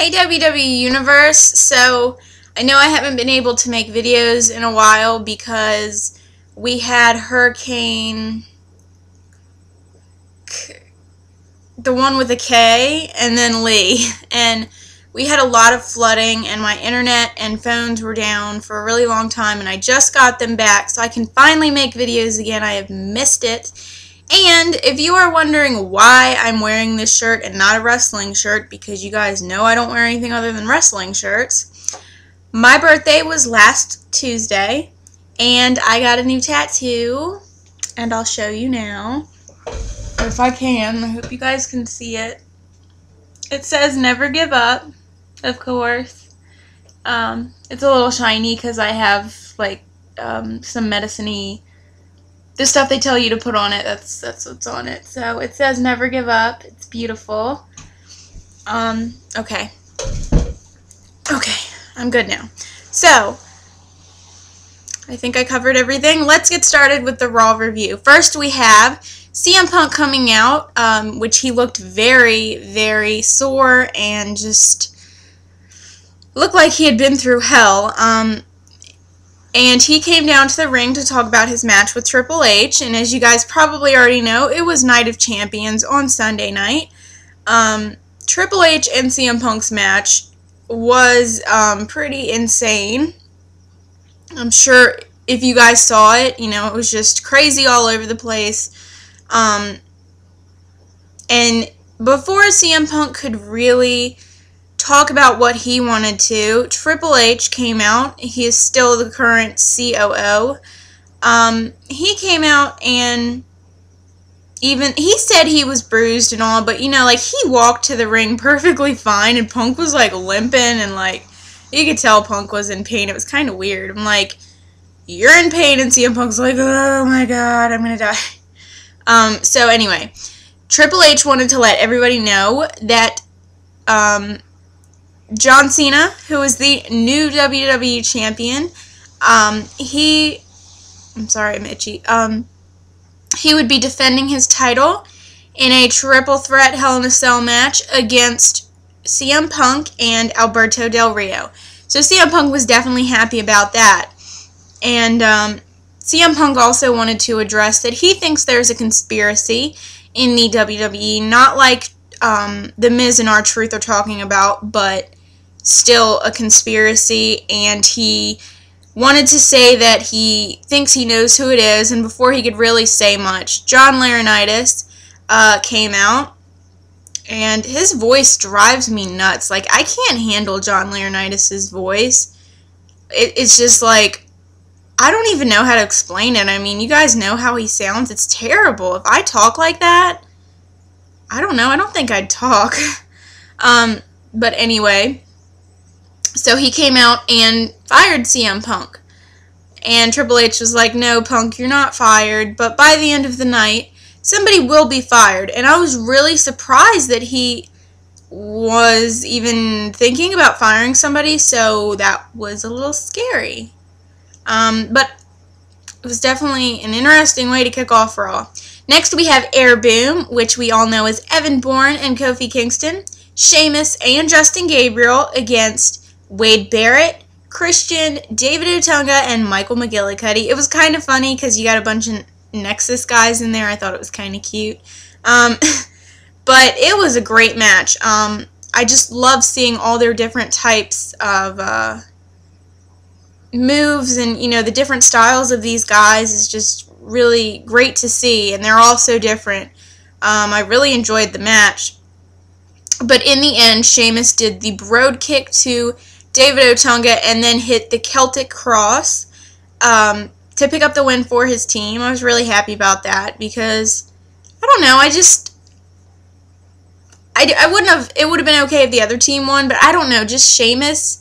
Hey WWE Universe, so I know I haven't been able to make videos in a while because we had Hurricane, the one with a K, and then Lee, and we had a lot of flooding and my internet and phones were down for a really long time and I just got them back so I can finally make videos again. I have missed it. And if you are wondering why I'm wearing this shirt and not a wrestling shirt, because you guys know I don't wear anything other than wrestling shirts, my birthday was last Tuesday, and I got a new tattoo, and I'll show you now. If I can, I hope you guys can see it. It says never give up, of course. It's a little shiny because I have, like, some medicine-y, the stuff they tell you to put on it, that's what's on it. So it says never give up. It's beautiful. Okay. Okay, I'm good now. So, I think I covered everything. Let's get started with the Raw review. First we have CM Punk coming out, which he looked very, very sore and just looked like he had been through hell. And he came down to the ring to talk about his match with Triple H, and as you guys probably already know, it was Night of Champions on Sunday night. Triple H and CM Punk's match was pretty insane. I'm sure if you guys saw it, you know, it was just crazy all over the place. And before CM Punk could really talk about what he wanted to, Triple H came out. He is still the current COO. He came out and he said he was bruised and all, but you know, like, he walked to the ring perfectly fine and Punk was like limping and like, you could tell Punk was in pain. It was kind of weird. I'm like, you're in pain, and CM Punk's like, oh my god, I'm gonna die. So anyway, Triple H wanted to let everybody know that, John Cena, who is the new WWE champion, I'm sorry, I'm itchy, he would be defending his title in a triple threat Hell in a Cell match against CM Punk and Alberto Del Rio. So CM Punk was definitely happy about that. And CM Punk also wanted to address that he thinks there's a conspiracy in the WWE, not like The Miz and R-Truth are talking about, but still a conspiracy, and he wanted to say that he thinks he knows who it is, and before he could really say much, John Laurinaitis came out, and his voice drives me nuts. Like, I can't handle John Laurinaitis' voice. It's just like, I don't even know how to explain it. I mean, you guys know how he sounds. It's terrible. If I talk like that, I don't know. I don't think I'd talk. But anyway, so he came out and fired CM Punk. And Triple H was like, no, Punk, you're not fired. But by the end of the night, somebody will be fired. And I was really surprised that he was even thinking about firing somebody. So that was a little scary. But it was definitely an interesting way to kick off Raw. Next we have Air Boom, which we all know as Evan Bourne and Kofi Kingston, Sheamus and Justin Gabriel against Wade Barrett, Christian, David Otunga, and Michael McGillicuddy. It was kind of funny because you got a bunch of Nexus guys in there. I thought it was kind of cute. But it was a great match. I just love seeing all their different types of moves, and, you know, the different styles of these guys is just really great to see, and they're all so different. I really enjoyed the match. But in the end, Sheamus did the Broad Kick to David Otunga and then hit the Celtic Cross to pick up the win for his team. I was really happy about that because, I don't know, I wouldn't have, it would have been okay if the other team won, but I don't know, just Sheamus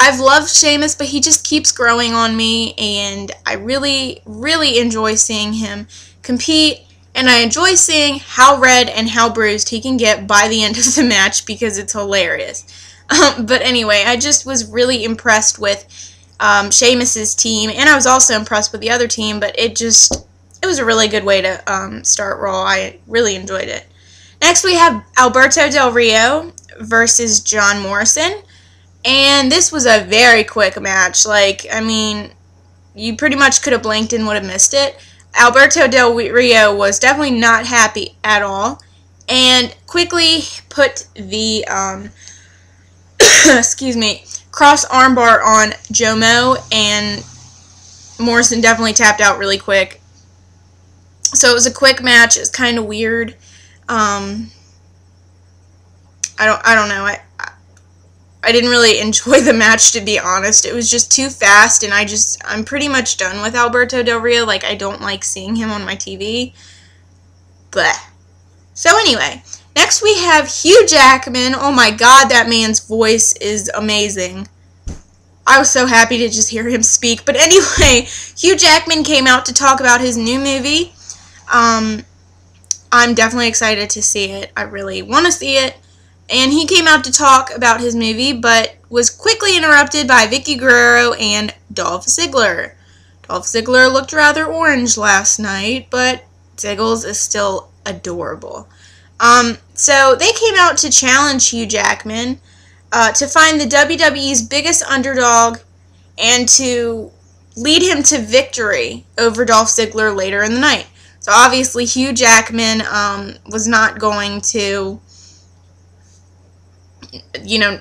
I've loved Sheamus, but he just keeps growing on me, and I really, really enjoy seeing him compete, and I enjoy seeing how red and how bruised he can get by the end of the match because it's hilarious. But anyway, I just was really impressed with Sheamus's team, and I was also impressed with the other team, but it was a really good way to start Raw. I really enjoyed it. Next we have Alberto Del Rio versus John Morrison. And this was a very quick match. Like, I mean, you pretty much could have blinked and would have missed it. Alberto Del Rio was definitely not happy at all, and quickly put the, excuse me, cross armbar on Jomo, and Morrison definitely tapped out really quick. So it was a quick match. It was kind of weird. I don't know. I didn't really enjoy the match, to be honest. It was just too fast, and I'm pretty much done with Alberto Del Rio. Like, I don't like seeing him on my TV. Bleh. So anyway, next we have Hugh Jackman. Oh my god, that man's voice is amazing. I was so happy to just hear him speak. But anyway, Hugh Jackman came out to talk about his new movie. I'm definitely excited to see it. I really want to see it. And he came out to talk about his movie, but was quickly interrupted by Vickie Guerrero and Dolph Ziggler. Dolph Ziggler looked rather orange last night, but Ziggles is still adorable. So they came out to challenge Hugh Jackman to find the WWE's biggest underdog and to lead him to victory over Dolph Ziggler later in the night. So obviously Hugh Jackman was not going to,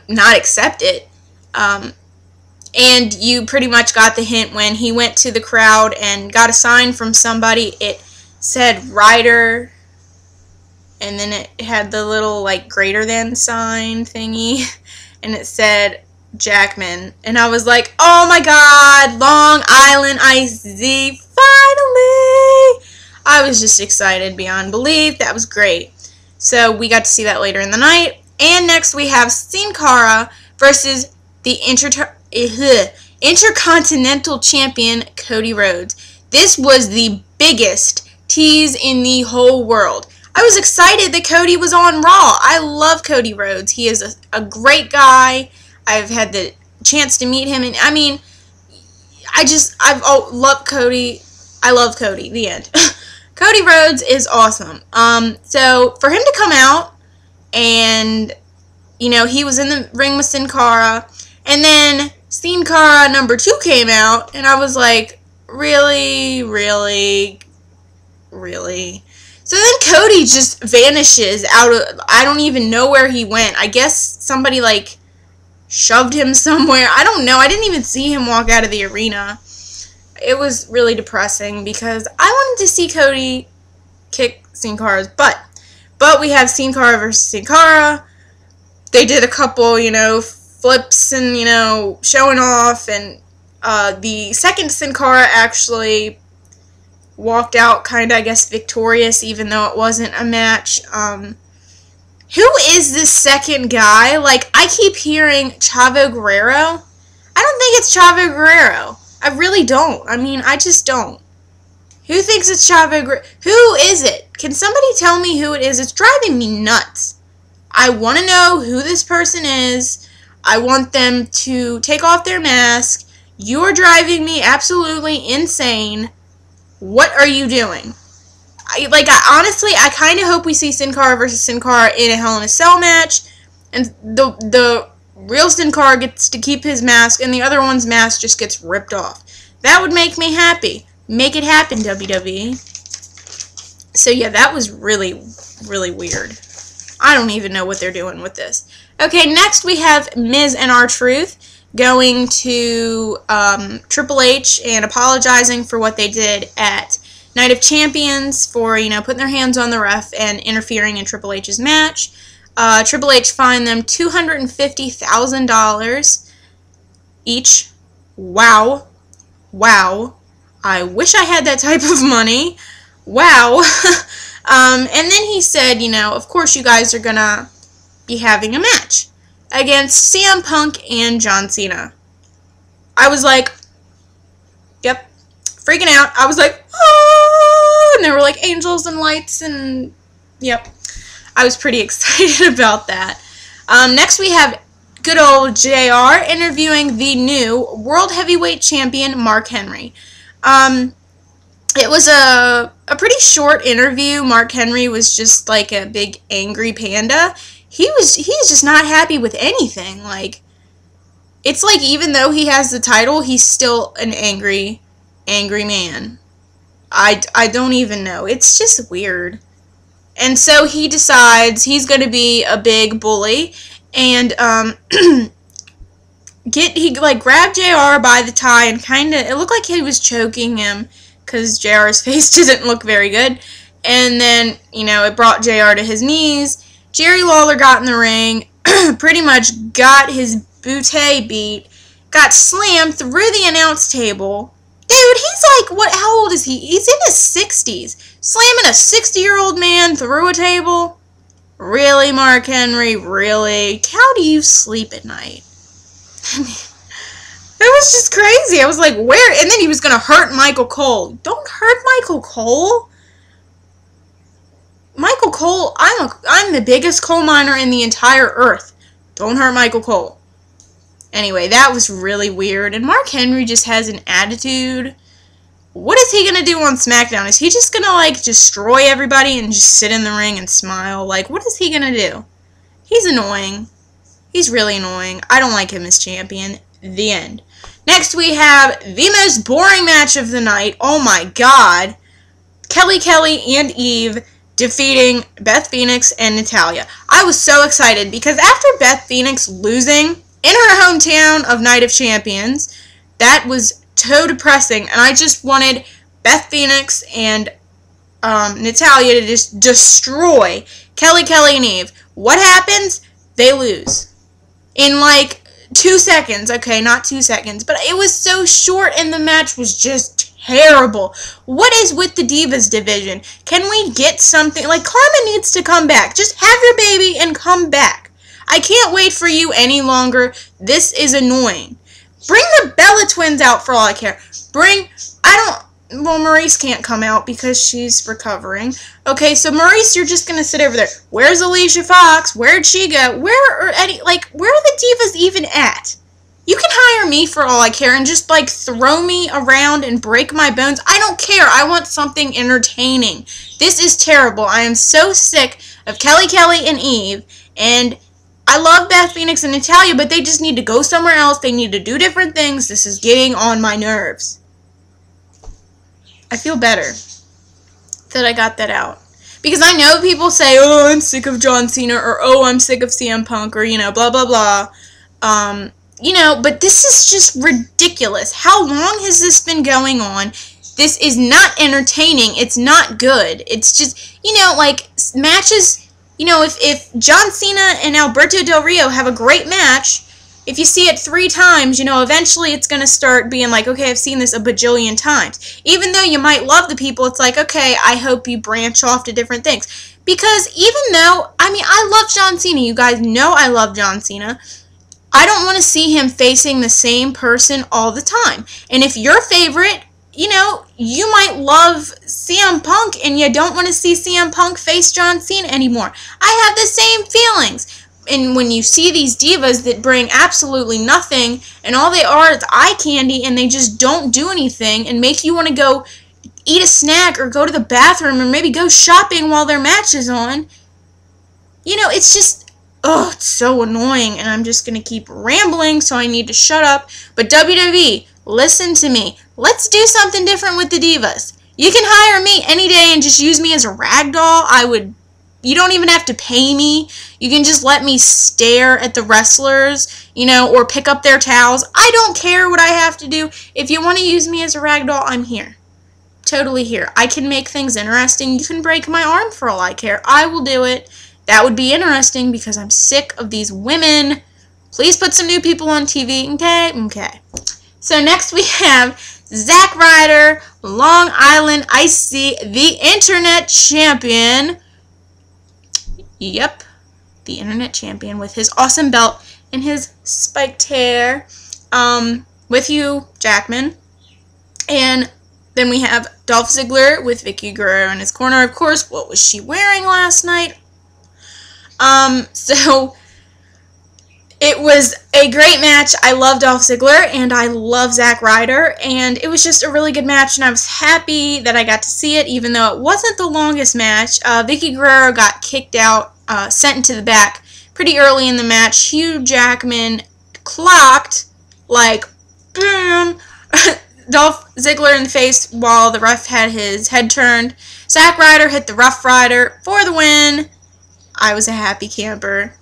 not accept it. And you pretty much got the hint when he went to the crowd and got a sign from somebody. It said Ryder, and then it had the little, like, greater than sign thingy, and it said Jackman. And I was like, oh my god, Long Island Iced Tea, finally! I was just excited beyond belief. That was great. So we got to see that later in the night. And next we have Sin Cara versus the Intercontinental Champion Cody Rhodes. This was the biggest tease in the whole world. I was excited that Cody was on Raw. I love Cody Rhodes. He is a great guy. I've had the chance to meet him, and I mean, I've loved Cody. I love Cody. The end. Cody Rhodes is awesome. So for him to come out, and he was in the ring with Sin Cara, and then Sin Cara number 2 came out, and I was like, really, really, really. So then Cody just vanishes out of, I don't even know where he went. I guess somebody, like, shoved him somewhere. I don't know. I didn't even see him walk out of the arena. It was really depressing because I wanted to see Cody kick Sin Cara's butt. But we have Sin Cara versus Sin Cara. They did a couple, flips and, showing off. And the second Sin Cara actually walked out kind of, I guess, victorious, even though it wasn't a match. Who is this second guy? Like, I keep hearing Chavo Guerrero. I don't think it's Chavo Guerrero. I really don't. I mean, I just don't. Who thinks it's Chavo Guerrero? Who is it? Can somebody tell me who it is? It's driving me nuts. I want to know who this person is. I want them to take off their mask. You're driving me absolutely insane. What are you doing? Honestly, I kind of hope we see Sin Cara versus Sin Cara in a Hell in a Cell match, and the real Sin Cara gets to keep his mask, and the other one's mask just gets ripped off. That would make me happy. Make it happen, WWE. So yeah, that was really, really weird. I don't even know what they're doing with this. Okay, next we have Miz and R-Truth going to Triple H and apologizing for what they did at Night of Champions for, putting their hands on the ref and interfering in Triple H's match. Triple H fined them $250,000 each. Wow. Wow. I wish I had that type of money. Wow. And then he said, of course you guys are going to be having a match against CM Punk and John Cena. I was like, yep, freaking out. I was like, oh, and there were like angels and lights, and yep, I was pretty excited about that. Next we have good old JR interviewing the new World Heavyweight Champion, Mark Henry. It was a pretty short interview. Mark Henry was just like a big angry panda. he's just not happy with anything. Like, it's like even though he has the title, he's still an angry man. I don't even know. It's just weird. And so he decides he's going to be a big bully and he like grabbed JR by the tie and kind of, it looked like he was choking him because JR's face didn't look very good. And then, you know, it brought JR to his knees. Jerry Lawler got in the ring, pretty much got his bootay beat, got slammed through the announce table. Dude, he's like, what? How old is he? He's in his 60s. Slamming a 60-year-old man through a table? Really, Mark Henry? Really? How do you sleep at night? I mean, it was just crazy. I was like, where? And then he was going to hurt Michael Cole. Don't hurt Michael Cole. Michael Cole, I'm the biggest coal miner in the entire earth. Don't hurt Michael Cole. Anyway, that was really weird. And Mark Henry just has an attitude. What is he going to do on SmackDown? Is he just going to, like, destroy everybody and just sit in the ring and smile? Like, what is he going to do? He's annoying. He's really annoying. I don't like him as champion. The end. Next, we have the most boring match of the night. Oh, my God. Kelly and Eve defeating Beth Phoenix and Natalya. I was so excited because after Beth Phoenix losing in her hometown of Night of Champions, that was so depressing, and I just wanted Beth Phoenix and Natalya to just destroy Kelly and Eve. What happens? They lose. In like 2 seconds. Okay, not 2 seconds, but it was so short and the match was just terrible. What is with the Divas division? Can we get something? Like, Karma needs to come back. Just have your baby and come back. I can't wait for you any longer. This is annoying. Bring the Bella Twins out for all I care. Well, Maurice can't come out because she's recovering. Okay, so Maurice, you're just gonna sit over there. Where's Alicia Fox? Where'd she go? Where are the Divas even at? You can hire me for all I care and just, like, throw me around and break my bones. I don't care. I want something entertaining. This is terrible. I am so sick of Kelly and Eve, and I love Beth Phoenix and Natalya, but they just need to go somewhere else. They need to do different things. This is getting on my nerves. I feel better that I got that out. Because I know people say, oh, I'm sick of John Cena, or oh, I'm sick of CM Punk, or, you know, blah, blah, blah. You know, but this is just ridiculous. How long has this been going on? This is not entertaining. It's not good. It's just, you know, like, matches, you know, if John Cena and Alberto Del Rio have a great match, if you see it 3 times, you know, eventually it's going to start being like, okay, I've seen this a bajillion times. Even though you might love the people, it's like, okay, I hope you branch off to different things. Because even though, I mean, I love John Cena. You guys know I love John Cena. I don't want to see him facing the same person all the time. And if your favorite, you know, you might love CM Punk and you don't want to see CM Punk face John Cena anymore. I have the same feelings. And when you see these divas that bring absolutely nothing and all they are is eye candy and they just don't do anything and make you want to go eat a snack or go to the bathroom or maybe go shopping while their match is on, you know, it's just... oh, it's so annoying, and I'm just going to keep rambling, so I need to shut up. But WWE, listen to me. Let's do something different with the Divas. You can hire me any day and just use me as a rag doll. You don't even have to pay me. You can just let me stare at the wrestlers, you know, or pick up their towels. I don't care what I have to do. If you want to use me as a rag doll, I'm here. Totally here. I can make things interesting. You can break my arm for all I care. I will do it. That would be interesting because I'm sick of these women. Please put some new people on TV, okay? Okay. So next we have Zack Ryder, Long Island Icy, the Internet Champion. Yep, the Internet Champion with his awesome belt and his spiked hair. With Hugh Jackman. And then we have Dolph Ziggler with Vicky Guerrero in his corner. Of course, what was she wearing last night? So it was a great match. I love Dolph Ziggler and I love Zack Ryder, and it was just a really good match, and I was happy that I got to see it, even though it wasn't the longest match. Vicky Guerrero got kicked out, sent into the back pretty early in the match, Hugh Jackman clocked, like, boom, Dolph Ziggler in the face while the ref had his head turned. Zack Ryder hit the Rough Rider for the win. I was a happy camper.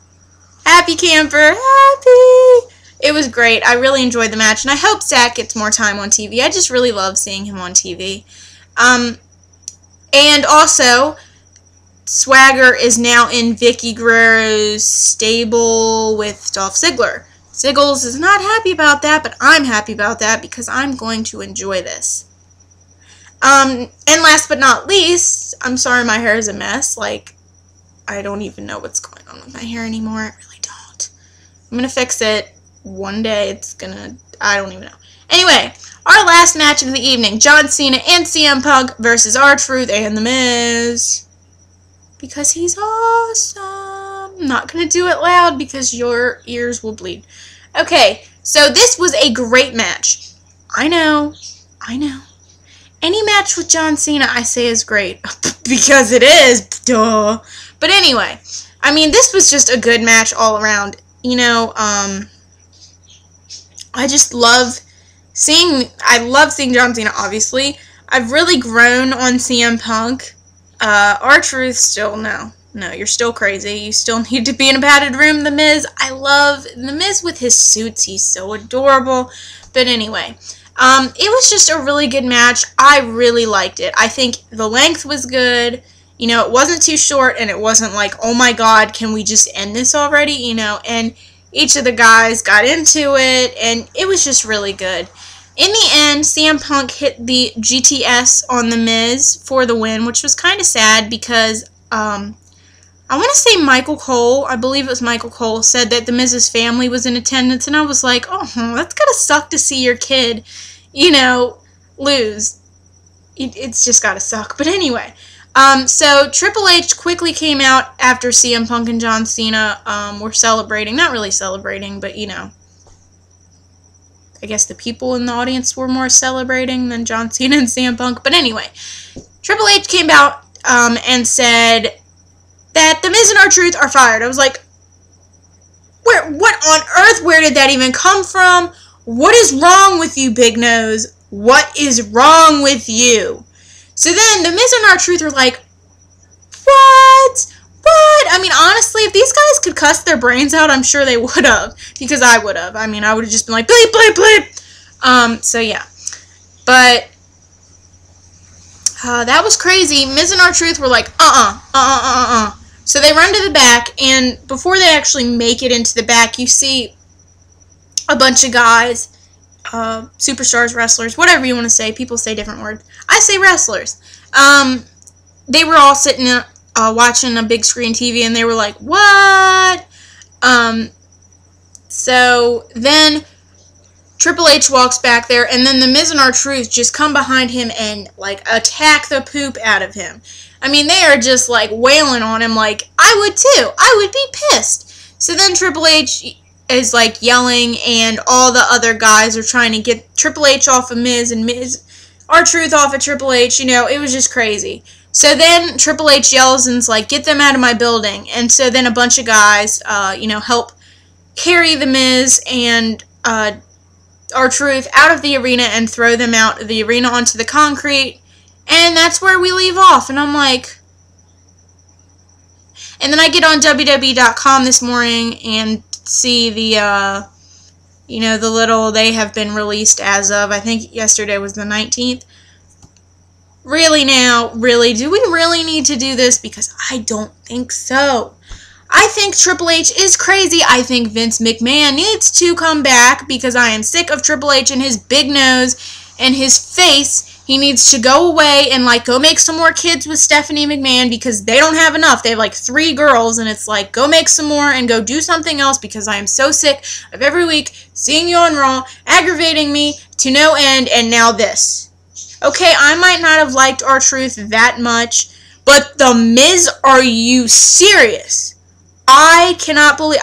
Happy camper, happy! It was great. I really enjoyed the match, and I hope Zack gets more time on TV. I just really love seeing him on TV. And also, Swagger is now in Vicky Guerrero's stable with Dolph Ziggler. Ziggles is not happy about that, but I'm happy about that because I'm going to enjoy this. And last but not least, I'm sorry my hair is a mess. Like, I don't even know what's going on with my hair anymore. I really don't. I'm going to fix it one day. I don't even know. Anyway, our last match of the evening, John Cena and CM Punk versus R-Truth and The Miz. Because he's awesome. I'm not going to do it loud because your ears will bleed. Okay, so this was a great match. I know. Any match with John Cena I say is great. Because it is. Duh. But anyway, I mean, this was just a good match all around. You know, I just love seeing John Cena, obviously. I've really grown on CM Punk. R-Truth still, no, you're still crazy. You still need to be in a padded room. The Miz, I love The Miz with his suits. He's so adorable. But anyway, it was just a really good match. I really liked it. I think the length was good. You know, it wasn't too short, and it wasn't like, oh my god, can we just end this already? You know, and each of the guys got into it, and it was just really good. In the end, CM Punk hit the GTS on The Miz for the win, which was kind of sad because, I want to say Michael Cole, I believe it was Michael Cole, said that The Miz's family was in attendance, and I was like, oh, that's gotta suck to see your kid, you know, lose. It's just gotta suck. But anyway, so Triple H quickly came out after CM Punk and John Cena were celebrating. Not really celebrating, but, you know, I guess the people in the audience were more celebrating than John Cena and CM Punk. But anyway, Triple H came out and said that The Miz and R-Truth are fired. I was like, what on earth? Where did that even come from? What is wrong with you, Big Nose? What is wrong with you? So then The Miz and R-Truth are like, what? I mean, honestly, if these guys could cuss their brains out, I'm sure they would have. Because I would have. I mean, I would have just been like, bleep, bleep, bleep. So yeah. But that was crazy. Miz and R-Truth were like, So they run to the back, and before they actually make it into the back, you see a bunch of guys, superstars, wrestlers, whatever you want to say. People say different words. I say wrestlers. They were all sitting watching a big screen TV, and they were like, what? So then Triple H walks back there, and then The Miz and R-Truth just come behind him and, like, attack the poop out of him. I mean, they are just, like, wailing on him like, I would too. I would be pissed. So then Triple H is, like, yelling, and all the other guys are trying to get Triple H off of Miz, and R-Truth off of Triple H. You know, it was just crazy. So then Triple H yells and's like, get them out of my building. And so then a bunch of guys, you know, help carry The Miz and R-Truth out of the arena and throw them out of the arena onto the concrete. And that's where we leave off. And I'm like... And then I get on WWE.com this morning and see the, you know, the little they have been released as of, I think yesterday was the 19th. Really now, really, do we really need to do this? Because I don't think so. I think Triple H is crazy. I think Vince McMahon needs to come back because I am sick of Triple H and his big nose and his face. He needs to go away and, like, go make some more kids with Stephanie McMahon because they don't have enough. They have, like, 3 girls, and it's like, go make some more and go do something else because I am so sick of every week seeing you on Raw, aggravating me to no end, and now this. Okay, I might not have liked R-Truth that much, but The Miz, are you serious? I cannot believe,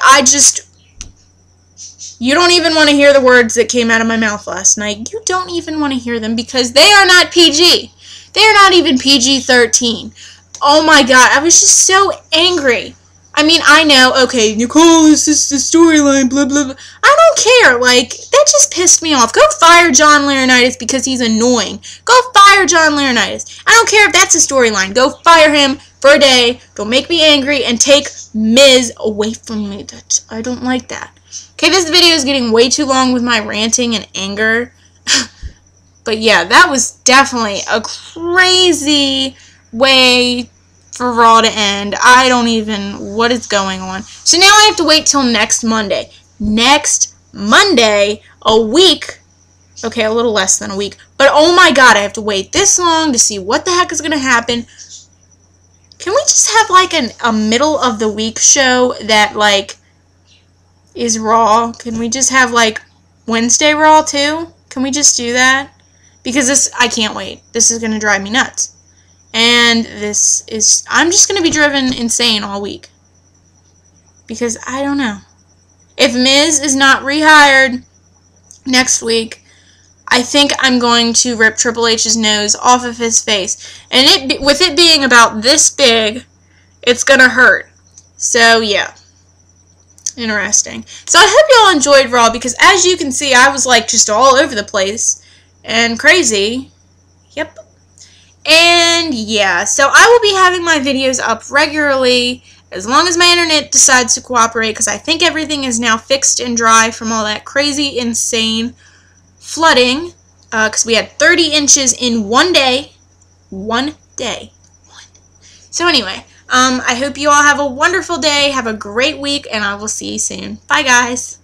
you don't even want to hear the words that came out of my mouth last night. You don't even want to hear them because they are not PG. They are not even PG-13. Oh my god, I was just so angry. I mean, I know, okay, Nicole, this is the storyline, blah, blah, blah. I don't care. Like, that just pissed me off. Go fire John Laurinaitis because he's annoying. Go fire John Laurinaitis. I don't care if that's a storyline. Go fire him for a day. Don't make me angry and take Miz away from me. I don't like that. Okay, this video is getting way too long with my ranting and anger. But yeah, that was definitely a crazy way for Raw to end. I don't even, what is going on? So now I have to wait till next Monday. Next Monday, a week, okay, a little less than a week, but oh my god, I have to wait this long to see what the heck is going to happen. Can we just have like a middle of the week show that like is Raw? Can we just have like Wednesday Raw too? Can we just do that? Because this, I can't wait. This is going to drive me nuts. And this is, I'm just going to be driven insane all week. Because I don't know. If Miz is not rehired next week, I think I'm going to rip Triple H's nose off of his face. And with it being about this big, it's going to hurt. So, yeah. Interesting. So, I hope y'all enjoyed Raw, because as you can see, I was like just all over the place and crazy. Yep. And yeah, so I will be having my videos up regularly as long as my internet decides to cooperate, because I think everything is now fixed and dry from all that crazy, insane flooding, because we had 30 inches in one day. One day. So anyway, I hope you all have a wonderful day, have a great week, and I will see you soon. Bye, guys.